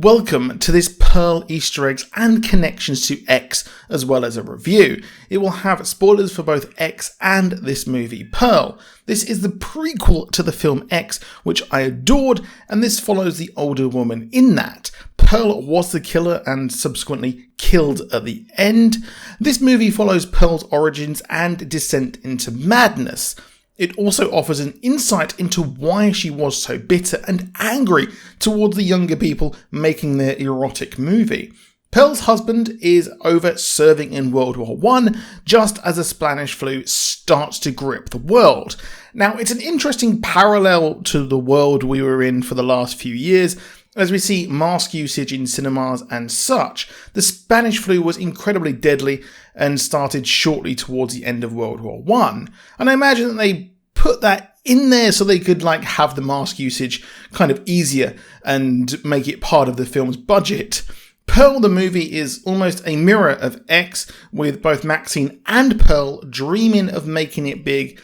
Welcome to this Pearl Easter eggs and connections to X, as well as a review. It will have spoilers for both X and this movie Pearl. This is the prequel to the film X, which I adored, and this follows the older woman in that. Pearl was the killer and subsequently killed at the end. This movie follows Pearl's origins and descent into madness. It also offers an insight into why she was so bitter and angry towards the younger people making their erotic movie. Pearl's husband is over serving in World War I, just as the Spanish flu starts to grip the world. Now, it's an interesting parallel to the world we were in for the last few years, as we see mask usage in cinemas and such. The Spanish flu was incredibly deadly and started shortly towards the end of World War I. And I imagine that they put that in there so they could have the mask usage kind of easier and make it part of the film's budget. Pearl the movie is almost a mirror of X, with both Maxine and Pearl dreaming of making it big,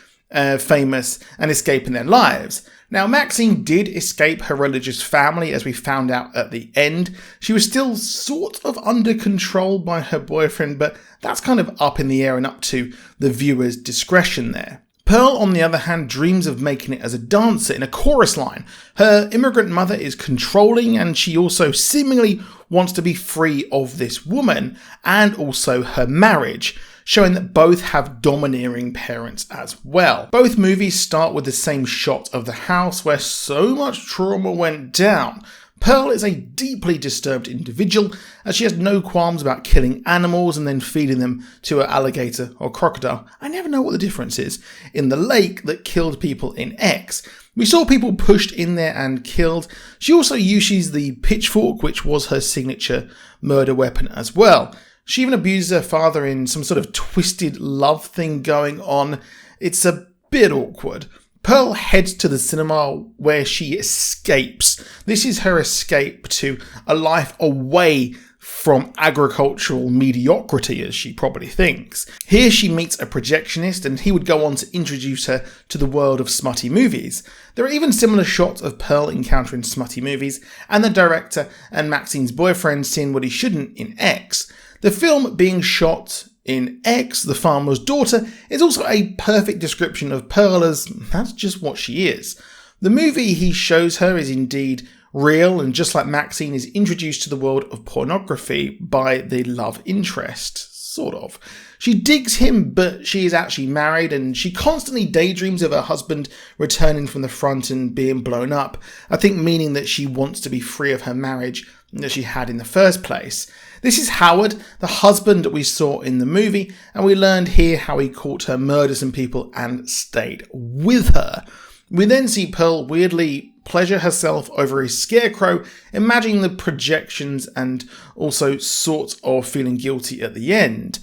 famous and escaping their lives. Now, Maxine did escape her religious family, as we found out at the end. She was still sort of under control by her boyfriend, but that's kind of up in the air and up to the viewer's discretion there. Pearl, on the other hand, dreams of making it as a dancer in a chorus line. Her immigrant mother is controlling, and she also seemingly wants to be free of this woman and also her marriage, showing that both have domineering parents as well. Both movies start with the same shot of the house where so much trauma went down. Pearl is a deeply disturbed individual, as she has no qualms about killing animals and then feeding them to an alligator or crocodile, I never know what the difference is, in the lake that killed people in X. We saw people pushed in there and killed. She also uses the pitchfork, which was her signature murder weapon as well. She even abuses her father in some sort of twisted love thing going on. It's a bit awkward. Pearl heads to the cinema where she escapes. This is her escape to a life away from agricultural mediocrity, as she probably thinks. Here she meets a projectionist, and he would go on to introduce her to the world of smutty movies. There are even similar shots of Pearl encountering smutty movies, and the director and Maxine's boyfriend seeing what he shouldn't in X. The film being shot in X, the farmer's daughter, is also a perfect description of Pearl, as that's just what she is. The movie he shows her is indeed real, and just like Maxine, is introduced to the world of pornography by the love interest, sort of. She digs him, but she is actually married, and she constantly daydreams of her husband returning from the front and being blown up, I think meaning that she wants to be free of her marriage that she had in the first place. This is Howard, the husband that we saw in the movie, and we learned here how he caught her, murdered some people, and stayed with her. We then see Pearl weirdly pleasure herself over a scarecrow, imagining the projections and also sort of feeling guilty at the end.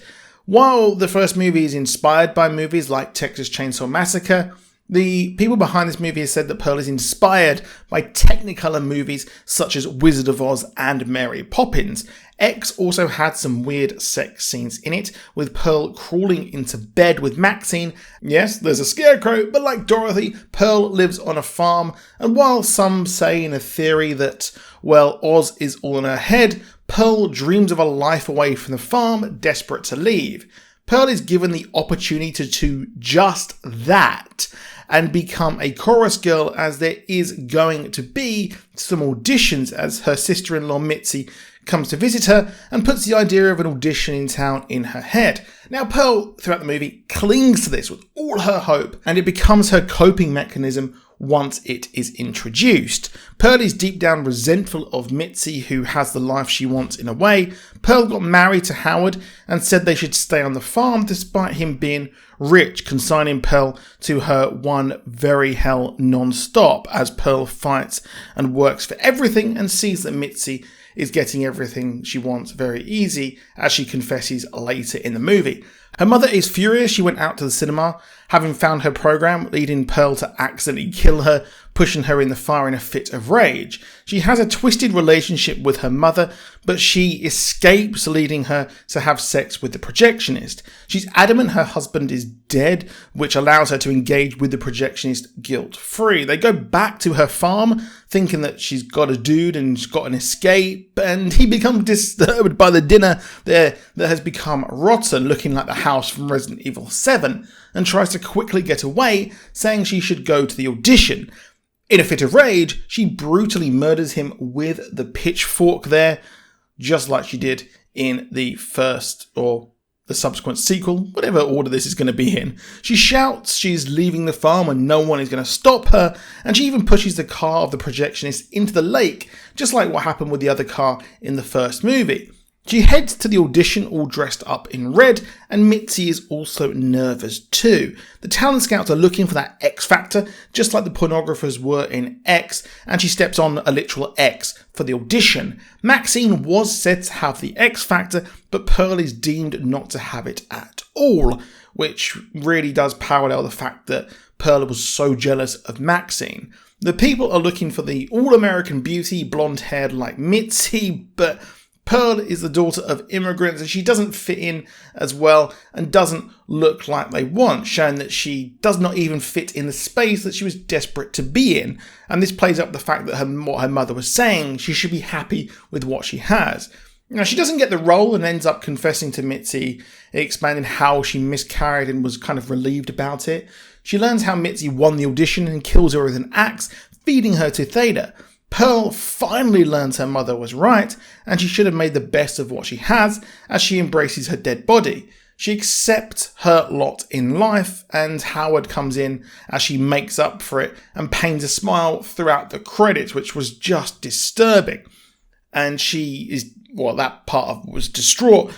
While the first movie is inspired by movies like Texas Chainsaw Massacre, the people behind this movie have said that Pearl is inspired by Technicolor movies such as Wizard of Oz and Mary Poppins. X also had some weird sex scenes in it, with Pearl crawling into bed with Maxine. Yes, there's a scarecrow, but like Dorothy, Pearl lives on a farm, and while some say in a theory that, well, Oz is all in her head, Pearl dreams of a life away from the farm, desperate to leave. Pearl is given the opportunity to do just that and become a chorus girl, as there is going to be some auditions, as her sister-in-law Mitzi comes to visit her and puts the idea of an audition in town in her head. Now, Pearl, throughout the movie, clings to this with all her hope, and it becomes her coping mechanism once it is introduced. Pearl is deep down resentful of Mitzi, who has the life she wants in a way. Pearl got married to Howard and said they should stay on the farm despite him being rich, consigning Pearl to her one very hell non-stop, as Pearl fights and works for everything and sees that Mitzi is getting everything she wants very easy, as she confesses later in the movie. Her mother is furious. She went out to the cinema, having found her program, leading Pearl to accidentally kill her, pushing her in the fire in a fit of rage. She has a twisted relationship with her mother, but she escapes, leading her to have sex with the projectionist. She's adamant her husband is dead, which allows her to engage with the projectionist guilt-free. They go back to her farm, thinking that she's got a dude and she's got an escape, and he becomes disturbed by the dinner there that has become rotten, looking like the house from Resident Evil 7, and tries to quickly get away, saying she should go to the audition. In a fit of rage, she brutally murders him with the pitchfork there, just like she did in the first or the subsequent sequel, whatever order this is going to be in. She shouts she's leaving the farm and no one is going to stop her, and she even pushes the car of the projectionist into the lake, just like what happened with the other car in the first movie. She heads to the audition all dressed up in red, and Mitzi is also nervous too. The talent scouts are looking for that X factor, just like the pornographers were in X, and she steps on a literal X for the audition. Maxine was said to have the X factor, but Pearl is deemed not to have it at all, which really does parallel the fact that Pearl was so jealous of Maxine. The people are looking for the all-American beauty, blonde-haired like Mitzi, but Pearl is the daughter of immigrants and she doesn't fit in as well and doesn't look like they want, showing that she does not even fit in the space that she was desperate to be in. And this plays up the fact that what her mother was saying, she should be happy with what she has. Now, she doesn't get the role and ends up confessing to Mitzi, explaining how she miscarried and was kind of relieved about it. She learns how Mitzi won the audition and kills her with an axe, feeding her to Theta. Pearl finally learns her mother was right, and she should have made the best of what she has as she embraces her dead body. She accepts her lot in life, and Howard comes in as she makes up for it and paints a smile throughout the credits, which was just disturbing. And she is, well, that part of was distraught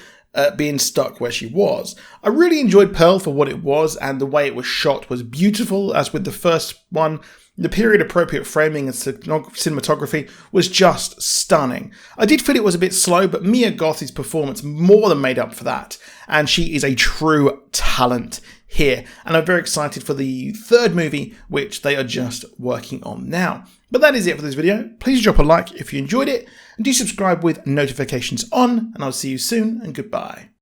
being stuck where she was. I really enjoyed Pearl for what it was, and the way it was shot was beautiful, as with the first one. The period-appropriate framing and cinematography was just stunning. I did feel it was a bit slow, but Mia Gothi's performance more than made up for that, and she is a true talent here. And I'm very excited for the third movie, which they are just working on now. But that is it for this video. Please drop a like if you enjoyed it, and do subscribe with notifications on, and I'll see you soon, and goodbye.